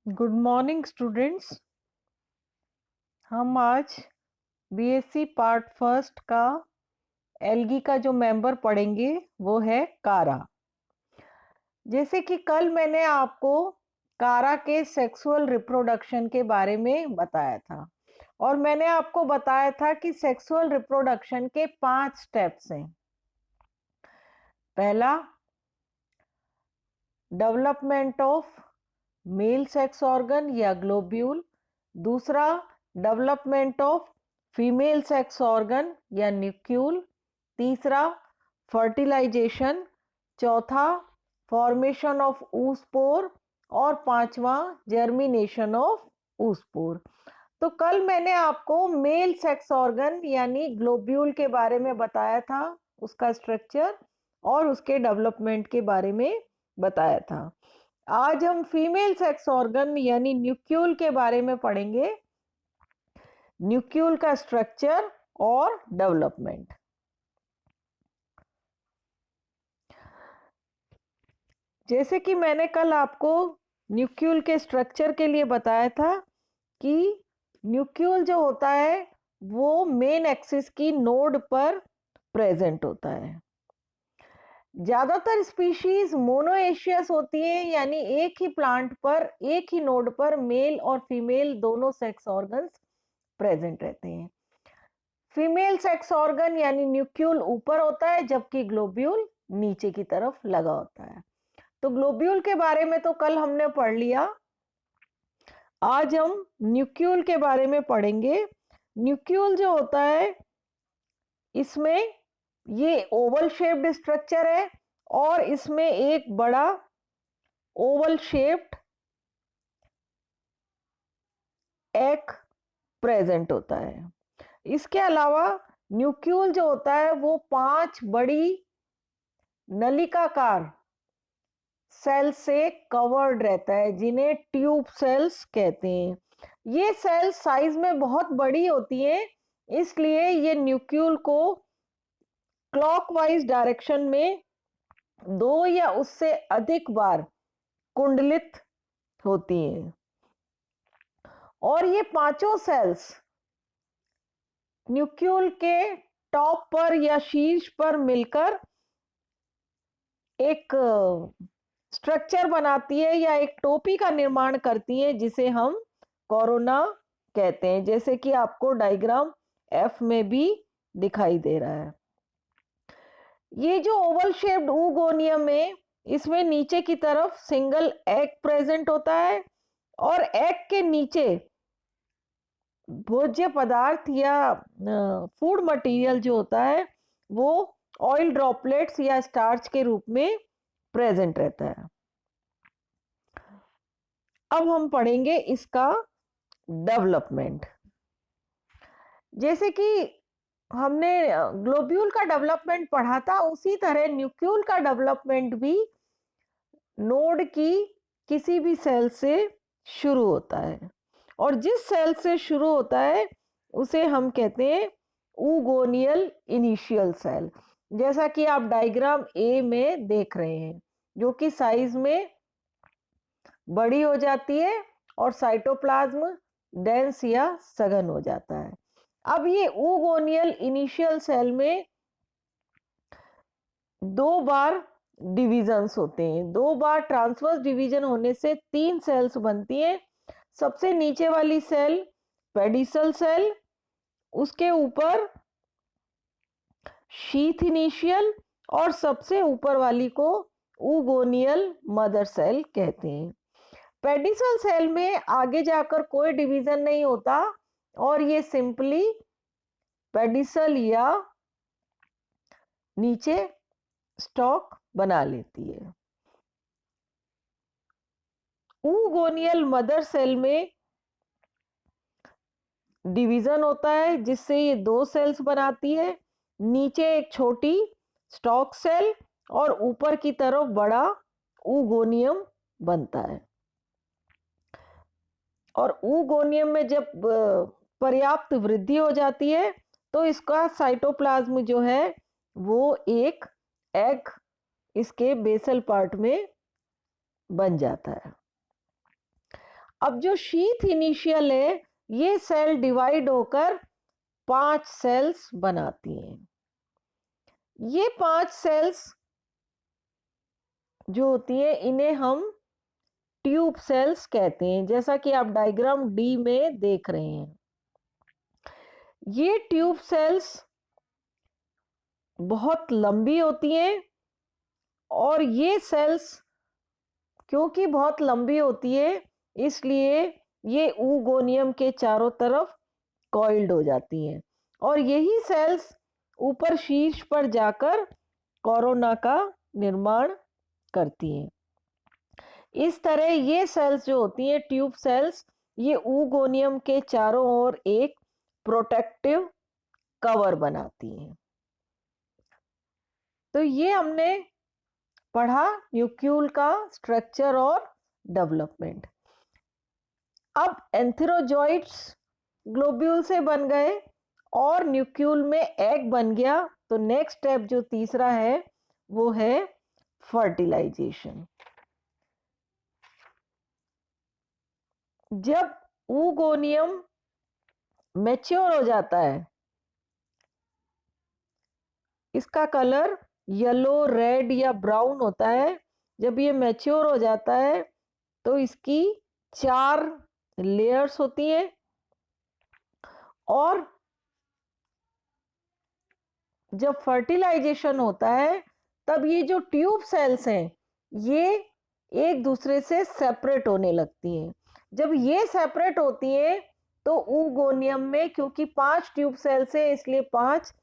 Good morning students. हम आज BSc part first का एल्गी का जो मेंबर पढ़ेंगे वो है कारा। जैसे कि कल मैंने आपको कारा के सेक्सुअल रिप्रोडक्शन के बारे में बताया था और मैंने आपको बताया था कि सेक्सुअल रिप्रोडक्शन के 5 स्टेप्स हैं। पहला, development of male sex organ या ग्लोब्यूल। दूसरा, development of female sex organ या न्यूक्यूल। तीसरा, फर्टिलाइजेशन। चौथा, फॉर्मेशन ऑफ ऊस्पोर। और पांचवा, जर्मिनेशन ऑफ ऊस्पोर। तो कल मैंने आपको मेल सेक्स ऑर्गन यानी ग्लोब्यूल के बारे में बताया था, उसका स्ट्रक्चर और उसके डेवलपमेंट के बारे में बताया था। आज हम फीमेल सेक्स ऑर्गन यानी न्यूक्यूल के बारे में पढ़ेंगे, न्यूक्यूल का स्ट्रक्चर और डेवलपमेंट। जैसे कि मैंने कल आपको न्यूक्यूल के स्ट्रक्चर के लिए बताया था कि न्यूक्यूल जो होता है वो मेन एक्सिस की नोड पर प्रेजेंट होता है। ज्यादातर स्पीशीज मोनोएशियस होती है, यानी एक ही प्लांट पर एक ही नोड पर मेल और फीमेल दोनों सेक्स ऑर्गन्स प्रेजेंट रहते हैं। फीमेल सेक्स ऑर्गन यानी न्यूक्यूल ऊपर होता है जबकि ग्लोब्यूल नीचे की तरफ लगा होता है। तो ग्लोब्यूल के बारे में तो कल हमने पढ़ लिया, आज हम न्यूक्यूल के बारे में पढ़ेंगे। न्यूक्यूल जो होता है इसमें ये ओवल शेप्ड स्ट्रक्चर है और इसमें एक बड़ा ओवल शेप्ड एग प्रेजेंट होता है। इसके अलावा न्यूक्यूल जो होता है वो 5 बड़ी नलिकाकार सेल से कवर्ड रहता है जिन्हें ट्यूब सेल्स कहते हैं। ये सेल्स साइज में बहुत बड़ी होती हैं, इसलिए ये न्यूक्यूल को क्लॉकवाइज डायरेक्शन में 2 या उससे अधिक बार कुंडलित होती हैं और ये पांचों सेल्स न्यूक्यूल के टॉप पर या शीर्ष पर मिलकर एक स्ट्रक्चर बनाती है या एक टोपी का निर्माण करती है जिसे हम कोरोना कहते हैं, जैसे कि आपको डायग्राम एफ में भी दिखाई दे रहा है। ये जो ओवल शेप्ड oogonia है इसमें नीचे की तरफ सिंगल एग प्रेजेंट होता है और एग के नीचे भोज्य पदार्थ या फूड मटेरियल जो होता है वो ऑयल ड्रॉपलेट्स या स्टार्च के रूप में प्रेजेंट रहता है। अब हम पढ़ेंगे इसका डेवलपमेंट। जैसे कि हमने ग्लोब्यूल का डेवलपमेंट पढ़ा था, उसी तरह न्यूक्यूल का डेवलपमेंट भी नोड की किसी भी सेल से शुरू होता है और जिस सेल से शुरू होता है उसे हम कहते हैं oogoneal इनिशियल सेल, जैसा कि आप डायग्राम ए में देख रहे हैं, जो कि साइज में बड़ी हो जाती है और साइटोप्लाज्म डेंस या सघन हो जाता है। अब ये oogoneal इनिशियल सेल में 2 बार डिविजन्स होते हैं। 2 बार ट्रांसवर्स डिवीजन होने से 3 सेल्स बनती हैं। सबसे नीचे वाली सेल पेडिसल सेल, उसके ऊपर शीथ इनिशियल और सबसे ऊपर वाली को oogoneal मदर सेल कहते हैं। पेडिसल सेल में आगे जाकर कोई डिवीजन नहीं होता और ये सिंपली पेडिसल या नीचे स्टॉक बना लेती है। oogoneal मदर सेल में डिवीजन होता है जिससे ये 2 सेल्स बनाती है, नीचे एक छोटी स्टॉक सेल और ऊपर की तरफ बड़ा oogoneum बनता है। और oogoneum में जब पर्याप्त वृद्धि हो जाती है तो इसका साइटोप्लाज्म जो है वो एक एग इसके बेसल पार्ट में बन जाता है। अब जो शीथ इनिशियल है, ये सेल डिवाइड होकर 5 सेल्स बनाती हैं। ये 5 सेल्स जो होती हैं, इन्हें हम ट्यूब सेल्स कहते हैं, जैसा कि आप डायग्राम डी में देख रहे हैं। ये ट्यूब सेल्स बहुत लंबी होती हैं और ये सेल्स क्योंकि बहुत लंबी होती है, इसलिए ये ऊगोनियम के चारों तरफ कॉइल्ड हो जाती हैं और यही सेल्स ऊपर शीर्ष पर जाकर कोरोना का निर्माण करती हैं। इस तरह ये सेल्स जो होती हैं, ट्यूब सेल्स, ये ऊगोनियम के चारों ओर एक प्रोटेक्टिव कवर बनाती हैं। तो ये हमने पढ़ा न्यूक्लियल का स्ट्रक्चर और डेवलपमेंट। अब एंथेरोजोइट्स ग्लोब्यूल से बन गए और न्यूक्लियल में एग बन गया, तो नेक्स्ट स्टेप जो तीसरा है वो है फर्टिलाइजेशन। जब ऊगोनियम मैच्योर हो जाता है, इसका कलर येलो, रेड या ब्राउन होता है। जब ये मैच्योर हो जाता है तो इसकी 4 लेयर्स होती हैं और जब फर्टिलाइजेशन होता है तब ये जो ट्यूब सेल्स हैं, ये एक दूसरे से सेपरेट होने लगती हैं। जब ये सेपरेट होती हैं तो ऊगोनियम में, क्योंकि 5 ट्यूब सेल्स हैं, इसलिए 5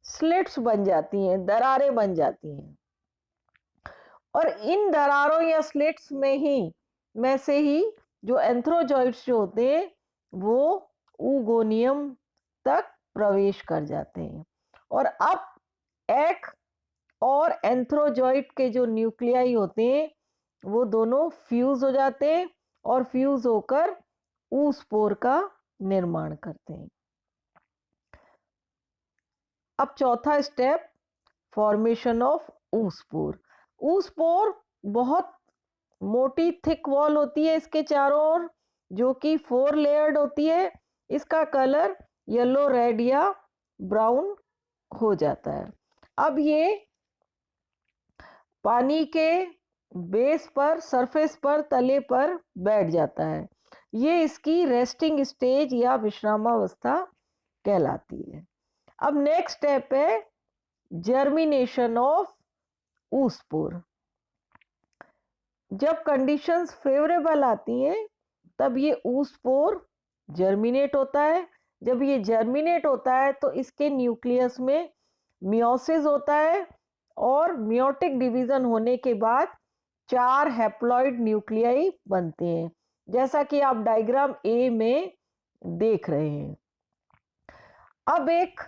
स्लिट्स बन जाती हैं, दरारें बन जाती हैं और इन दरारों या स्लिट्स में से ही जो एंथ्रोजॉइट्स जो होते हैं वो ऊगोनियम तक प्रवेश कर जाते हैं और अब एक और एंथ्रोजॉइट के जो न्यूक्लियाई होते हैं वो दोनों फ्यूज हो जाते हैं और फ्यूज होकर ऊस्पोर का निर्माण करते हैं। अब चौथा स्टेप, फॉर्मेशन ऑफ ऊस्पोर। ऊस्पोर बहुत मोटी थिक वॉल होती है इसके चारों ओर, जो कि 4 लेयर्ड होती है। इसका कलर येलो, रेड या ब्राउन हो जाता है। अब ये पानी के बेस पर, सरफेस पर, तले पर बैठ जाता है। ये इसकी रेस्टिंग स्टेज या विश्रामावस्था कहलाती है। अब नेक्स्ट स्टेप है जर्मिनेशन ऑफ ऊस्पोर। जब कंडीशंस फेवरेबल आती हैं तब ये ऊस्पोर जर्मिनेट होता है। जब ये जर्मिनेट होता है तो इसके न्यूक्लियस में मियोसिस होता है और मियोटिक डिवीजन होने के बाद 4 हैप्लॉइड न्यूक्लियाई बनते हैं, जैसा कि आप डायग्राम ए में देख रहे हैं। अब एक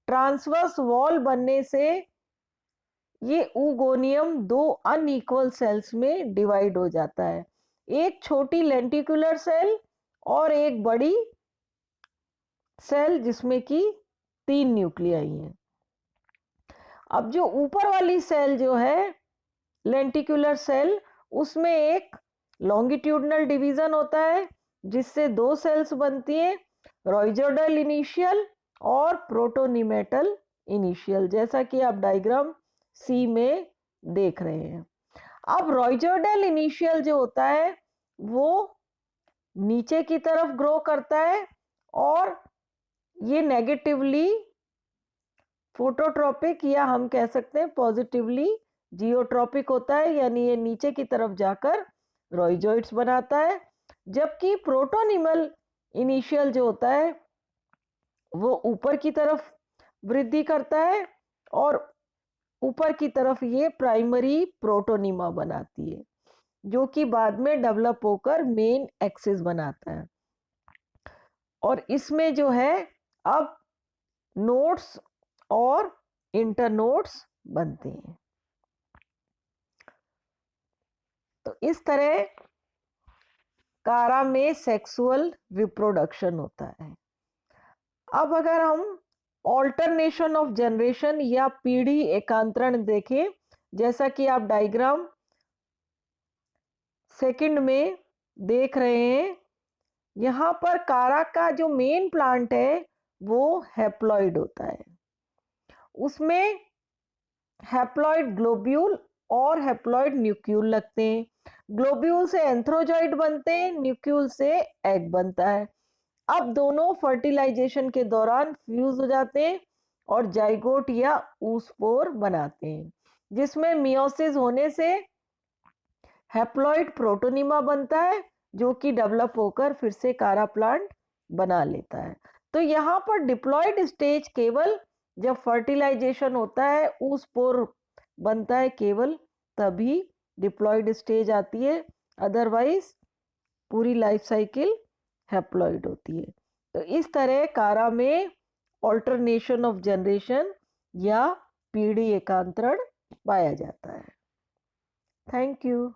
ट्रांसवर्स वॉल बनने से ये ऊगोनियम 2 अनइक्वल सेल्स में डिवाइड हो जाता है, एक छोटी लेंटिकुलर सेल और एक बड़ी सेल जिसमें कि 3 न्यूक्लियाई हैं। अब जो ऊपर वाली सेल जो है, लेंटिकुलर सेल, उसमें एक लॉन्गिट्यूडनल डिवीजन होता है जिससे 2 सेल्स बनती हैं, रॉइजोइडल इनिशियल और प्रोटोनिमेटल इनिशियल, जैसा कि आप डायग्राम सी में देख रहे हैं। अब रॉइजोइडल इनिशियल जो होता है वो नीचे की तरफ ग्रो करता है और ये नेगेटिवली फोटोट्रॉपिक या हम कह सकते हैं पॉजिटिवली जियोट्रॉपिक होता है, यानी ये नीचे की तरफ जाकर रॉइजोइड्स बनाता है। जबकि प्रोटोनिमल इनिशियल जो होता है वो ऊपर की तरफ वृद्धि करता है और ऊपर की तरफ ये प्राइमरी प्रोटोनिमा बनाती है, जो कि बाद में डेवलप होकर मेन एक्सिस बनाता है और इसमें जो है अब नोड्स और इंटरनोड्स बनते हैं। तो इस तरह कारा में सेक्सुअल रिप्रोडक्शन होता है। अब अगर हम ऑल्टरनेशन ऑफ जनरेशन या पीढ़ी एकांतरण देखें, जैसा कि आप डायग्राम सेकंड में देख रहे हैं यहाँ पर कारा का जो मेन प्लांट है वो हैप्लॉइड होता है, उसमें हैप्लॉइड ग्लोब्यूल और हैप्लॉइड न्यूक्लियल लगते हैं। ग्लोब्यूल से एंथ्रोजॉइड बनते हैं, न्यूक्लियल से एग बनता है। अब दोनों फर्टिलाइजेशन के दौरान फ्यूज हो जाते हैं और जाइगोट या ऊस्पोर बनाते हैं, जिसमें मियोसिस होने से हैप्लॉइड प्रोटोनिमा बनता है, जो कि डेवलप होकर फिर से कारा प्लांट बना लेता है। तो यहाँ पर डिप्लॉइड स्टेज केवल जब फर्टिलाइजेशन होता है, ऊस्पोर बनता है, केवल तभी डिप्लॉइड स्टेज आती है, अदरवाइज पूरी लाइफ साइकिल हैप्लॉइड होती है। तो इस तरह कारा में ऑल्टरनेशन ऑफ जनरेशन या पीढ़ी एकांतरण पाया जाता है। Thank you.